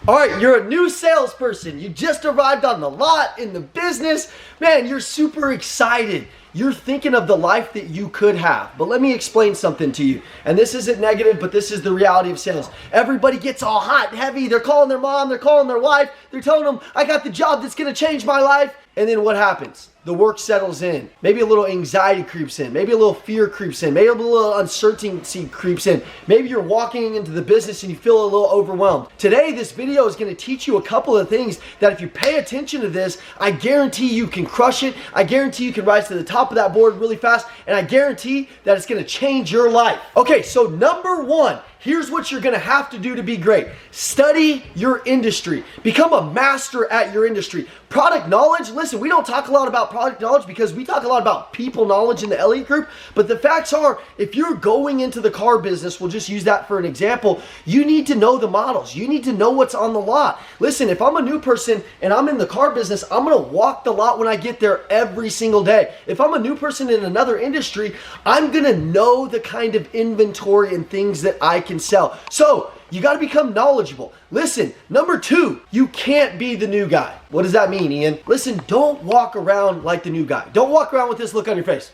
All right, you're a new salesperson. You just arrived on the lot in the business. Man, you're super excited. You're thinking of the life that you could have. But let me explain something to you. And this isn't negative, but this is the reality of sales. Everybody gets all hot and heavy. They're calling their mom, they're calling their wife. They're telling them, I got the job that's gonna change my life. And then what happens? The work settles in. Maybe a little anxiety creeps in. Maybe a little fear creeps in. Maybe a little uncertainty creeps in. Maybe you're walking into the business and you feel a little overwhelmed. Today, this video is going to teach you a couple of things that if you pay attention to this, I guarantee you can crush it. I guarantee you can rise to the top of that board really fast. And I guarantee that it's going to change your life. Okay, so number one, here's what you're gonna have to do to be great. Study your industry. Become a master at your industry. Product knowledge, listen, we don't talk a lot about product knowledge because we talk a lot about people knowledge in the Elliott Group, but the facts are, if you're going into the car business, we'll just use that for an example, you need to know the models. You need to know what's on the lot. Listen, if I'm a new person and I'm in the car business, I'm gonna walk the lot when I get there every single day. If I'm a new person in another industry, I'm gonna know the kind of inventory and things that I can sell. So you got to become knowledgeable. Listen, number two, you can't be the new guy. What does that mean, Ian? Listen, don't walk around like the new guy. Don't walk around with this look on your face.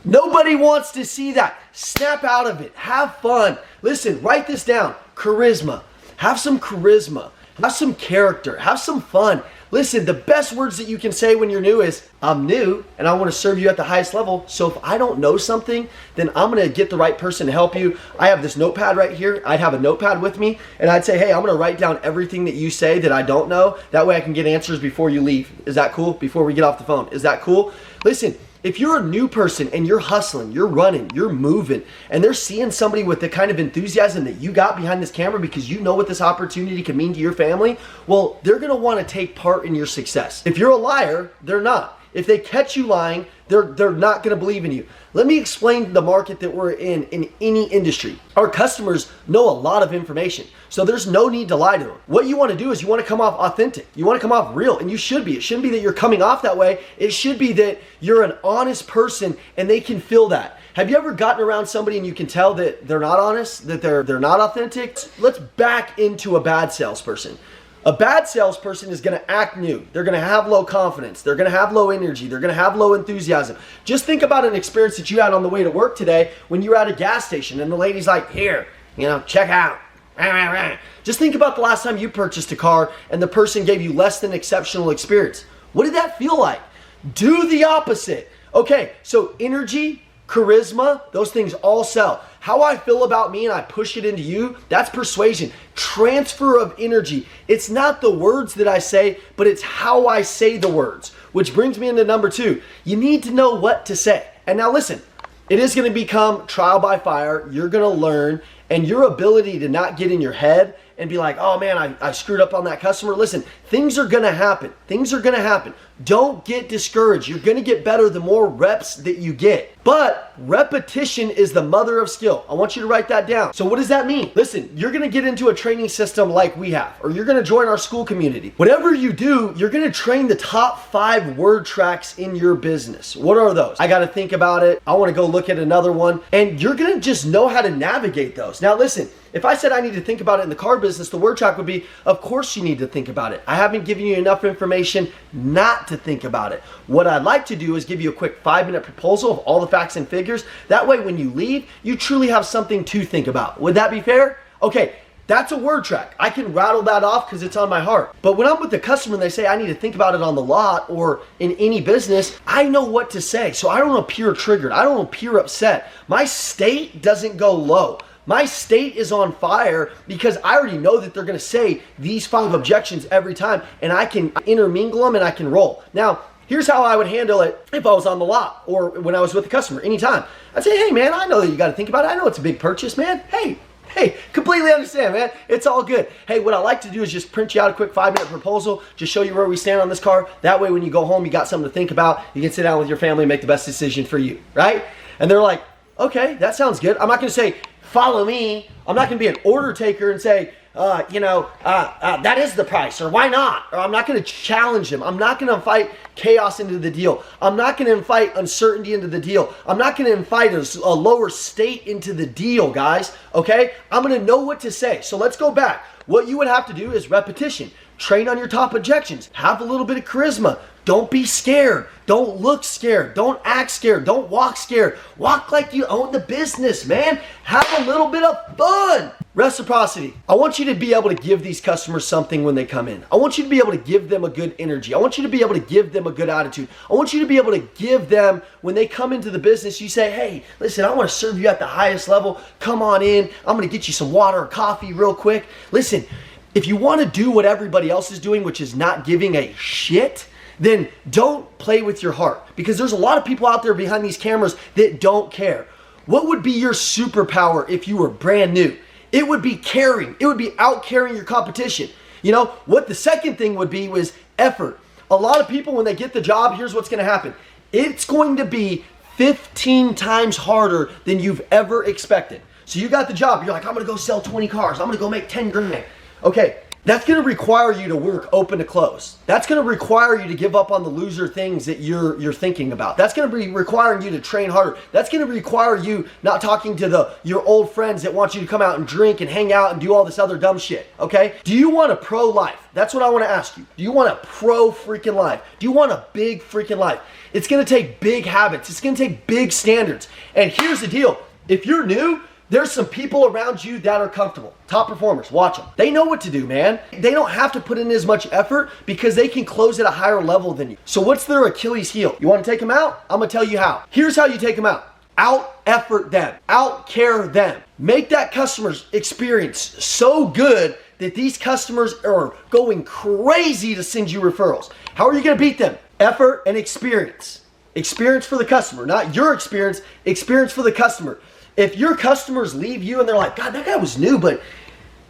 Nobody wants to see that. Snap out of it. Have fun. Listen, write this down. Charisma. Have some charisma. Have some character. Have some fun. Listen, the best words that you can say when you're new is, I'm new and I want to serve you at the highest level. So if I don't know something, then I'm going to get the right person to help you. I have this notepad right here. I'd have a notepad with me and I'd say, hey, I'm going to write down everything that you say that I don't know. That way I can get answers before you leave. Is that cool? Before we get off the phone. Is that cool? Listen, if you're a new person and you're hustling, you're running, you're moving, and they're seeing somebody with the kind of enthusiasm that you got behind this camera because you know what this opportunity can mean to your family, well, they're gonna wanna take part in your success. If you're a liar, they're not. If they catch you lying, they're not gonna believe in you. Let me explain the market that we're in any industry. Our customers know a lot of information, so there's no need to lie to them. What you wanna do is you wanna come off authentic. You wanna come off real, and you should be. It shouldn't be that you're coming off that way. It should be that you're an honest person and they can feel that. Have you ever gotten around somebody and you can tell that they're not honest, that they're not authentic? Let's back into a bad salesperson. A bad salesperson is gonna act new. They're gonna have low confidence. They're gonna have low energy. They're gonna have low enthusiasm. Just think about an experience that you had on the way to work today when you were at a gas station and the lady's like, here, check out. Just think about the last time you purchased a car and the person gave you less than exceptional experience. What did that feel like? Do the opposite. Okay, so energy, charisma, those things all sell. How I feel about me and I push it into you, that's persuasion. Transfer of energy. It's not the words that I say, but it's how I say the words. Which brings me into number two. You need to know what to say. And now listen, it is going to become trial by fire. You're going to learn, and your ability to not get in your head and be like, oh man, I screwed up on that customer. Listen, things are gonna happen. Things are gonna happen. Don't get discouraged. You're gonna get better the more reps that you get. But repetition is the mother of skill. I want you to write that down. So what does that mean? Listen, you're gonna get into a training system like we have, or you're gonna join our school community. Whatever you do, you're gonna train the top 5 word tracks in your business. What are those? I gotta think about it. I wanna go look at another one. And you're gonna just know how to navigate those. Now listen, if I said I need to think about it in the car business, the word track would be, of course you need to think about it. I haven't given you enough information not to think about it. What I'd like to do is give you a quick 5-minute proposal of all the facts and figures. That way when you leave, you truly have something to think about. Would that be fair? Okay, that's a word track. I can rattle that off because it's on my heart. But when I'm with the customer and they say I need to think about it on the lot or in any business, I know what to say. So I don't appear triggered. I don't appear upset. My state doesn't go low. My state is on fire because I already know that they're gonna say these 5 objections every time, and I can intermingle them and I can roll. Now, here's how I would handle it if I was on the lot or when I was with the customer, anytime. I'd say, hey man, I know that you gotta think about it. I know it's a big purchase, man. Hey, completely understand, man. It's all good. Hey, what I like to do is just print you out a quick 5-minute proposal, just show you where we stand on this car. That way when you go home, you got something to think about. You can sit down with your family and make the best decision for you, right? And they're like, okay, that sounds good. I'm not gonna say, follow me. I'm not gonna be an order taker and say, that is the price, or why not? Or I'm not gonna challenge him. I'm not gonna invite chaos into the deal. I'm not gonna invite uncertainty into the deal. I'm not gonna invite a lower state into the deal, guys, okay? I'm gonna know what to say. So let's go back. What you would have to do is repetition. Train on your top objections. Have a little bit of charisma. Don't be scared. Don't look scared. Don't act scared. Don't walk scared. Walk like you own the business, man. Have a little bit of fun. Reciprocity. I want you to be able to give these customers something when they come in. I want you to be able to give them a good energy. I want you to be able to give them a good attitude. I want you to be able to give them, when they come into the business, you say, hey, listen, I want to serve you at the highest level. Come on in. I'm going to get you some water or coffee real quick. Listen, if you want to do what everybody else is doing, which is not giving a shit, then don't play with your heart, because there's a lot of people out there behind these cameras that don't care. What would be your superpower if you were brand new? It would be caring. It would be out carrying your competition. You know, what the second thing would be was effort. A lot of people, when they get the job, here's what's going to happen. It's going to be 15 times harder than you've ever expected. So you got the job. You're like, I'm going to go sell 20 cars. I'm going to go make 10 grand. Okay. That's going to require you to work open to close. That's going to require you to give up on the loser things that you're thinking about. That's going to be requiring you to train harder. That's going to require you not talking to your old friends that want you to come out and drink and hang out and do all this other dumb shit, okay? Do you want a pro life? That's what I want to ask you. Do you want a pro freaking life? Do you want a big freaking life? It's going to take big habits. It's going to take big standards. And here's the deal. If you're new, there's some people around you that are comfortable. Top performers, watch them. They know what to do, man. They don't have to put in as much effort because they can close at a higher level than you. So what's their Achilles heel? You want to take them out? I'm gonna tell you how. Here's how you take them out. Out effort them. Out care them. Make that customer's experience so good that these customers are going crazy to send you referrals. How are you gonna beat them? Effort and experience. Experience for the customer, not your experience. Experience for the customer. If your customers leave you and they're like, God, that guy was new, but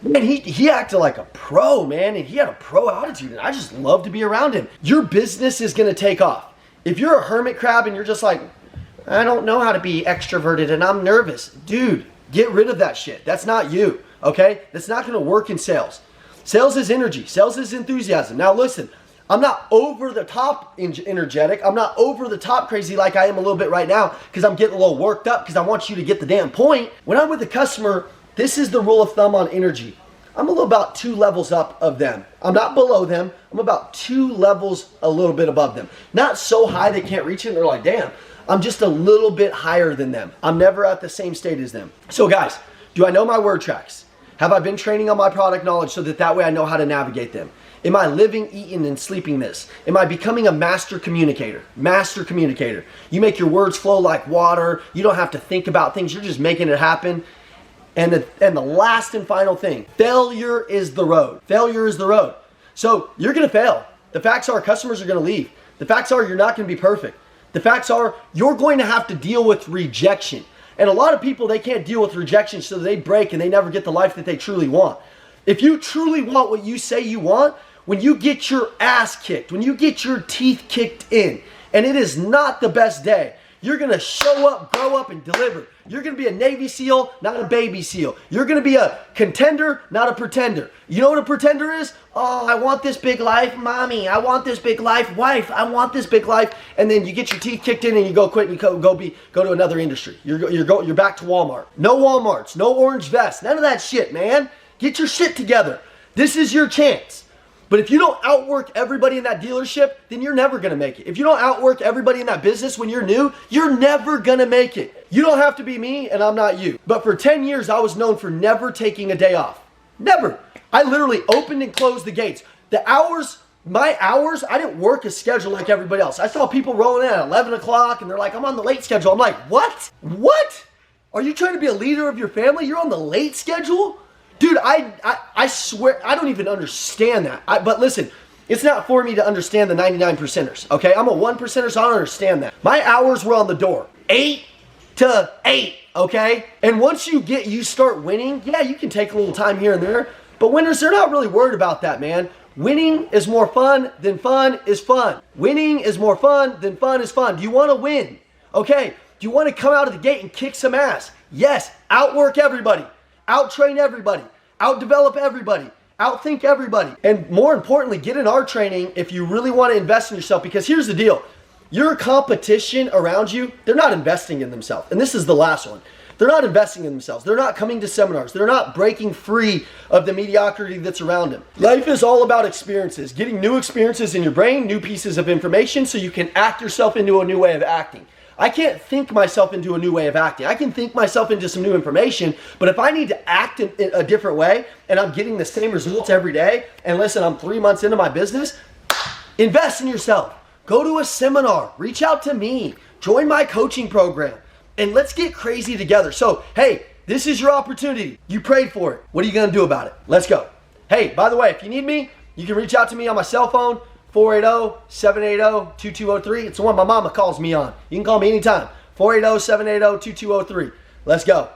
man, he acted like a pro, man, and he had a pro attitude, and I just love to be around him. Your business is going to take off. If you're a hermit crab and you're just like, I don't know how to be extroverted and I'm nervous, dude, get rid of that shit. That's not you, okay? That's not going to work in sales. Sales is energy. Sales is enthusiasm. Now listen, I'm not over the top energetic. I'm not over the top crazy like I am a little bit right now because I'm getting a little worked up because I want you to get the damn point. When I'm with a customer, this is the rule of thumb on energy. I'm a little about 2 levels up of them. I'm not below them. I'm about 2 levels a little bit above them. Not so high they can't reach it and they're like, damn. I'm just a little bit higher than them. I'm never at the same state as them. So guys, do I know my word tracks? Have I been training on my product knowledge so that way I know how to navigate them? Am I living, eating, and sleeping this? Am I becoming a master communicator? Master communicator. You make your words flow like water. You don't have to think about things. You're just making it happen. And the last and final thing, failure is the road. Failure is the road. So you're going to fail. The facts are customers are going to leave. The facts are you're not going to be perfect. The facts are you're going to have to deal with rejection. And a lot of people, they can't deal with rejection, so they break and they never get the life that they truly want. If you truly want what you say you want, when you get your ass kicked, when you get your teeth kicked in, and it is not the best day, you're going to show up, grow up, and deliver. You're going to be a Navy SEAL, not a baby SEAL. You're going to be a contender, not a pretender. You know what a pretender is? Oh, I want this big life, mommy. I want this big life, wife. I want this big life. And then you get your teeth kicked in and you go quit and you go to another industry. You're back to Walmart. No Walmarts, no orange vests, none of that shit, man. Get your shit together. This is your chance. But if you don't outwork everybody in that dealership, then you're never going to make it. If you don't outwork everybody in that business when you're new, you're never going to make it. You don't have to be me, and I'm not you. But for 10 years, I was known for never taking a day off. Never. I literally opened and closed the gates. My hours, I didn't work a schedule like everybody else. I saw people rolling in at 11 o'clock, and they're like, I'm on the late schedule. I'm like, what? What? Are you trying to be a leader of your family? You're on the late schedule? Dude, I swear, I don't even understand that. But listen, it's not for me to understand the 99 percenters, okay? I'm a 1%er, so I don't understand that. My hours were on the door, 8 to 8, okay? And once you start winning, yeah, you can take a little time here and there, but winners, they're not really worried about that, man. Winning is more fun than fun is fun. Winning is more fun than fun is fun. Do you want to win? Okay. Do you want to come out of the gate and kick some ass? Yes, outwork everybody, out-train everybody, out-develop everybody, outthink everybody. And more importantly, get in our training if you really want to invest in yourself, because here's the deal. Your competition around you, they're not investing in themselves. And this is the last one. They're not investing in themselves. They're not coming to seminars. They're not breaking free of the mediocrity that's around them. Life is all about experiences, getting new experiences in your brain, new pieces of information so you can act yourself into a new way of acting. I can't think myself into a new way of acting. I can think myself into some new information, but if I need to act in a different way and I'm getting the same results every day, and listen, I'm 3 months into my business, invest in yourself. Go to a seminar, reach out to me, join my coaching program, and let's get crazy together. So, hey, this is your opportunity. You prayed for it. What are you gonna do about it? Let's go. Hey, by the way, if you need me, you can reach out to me on my cell phone, 480-780-2203. It's the one my mama calls me on. You can call me anytime, 480-780-2203. Let's go.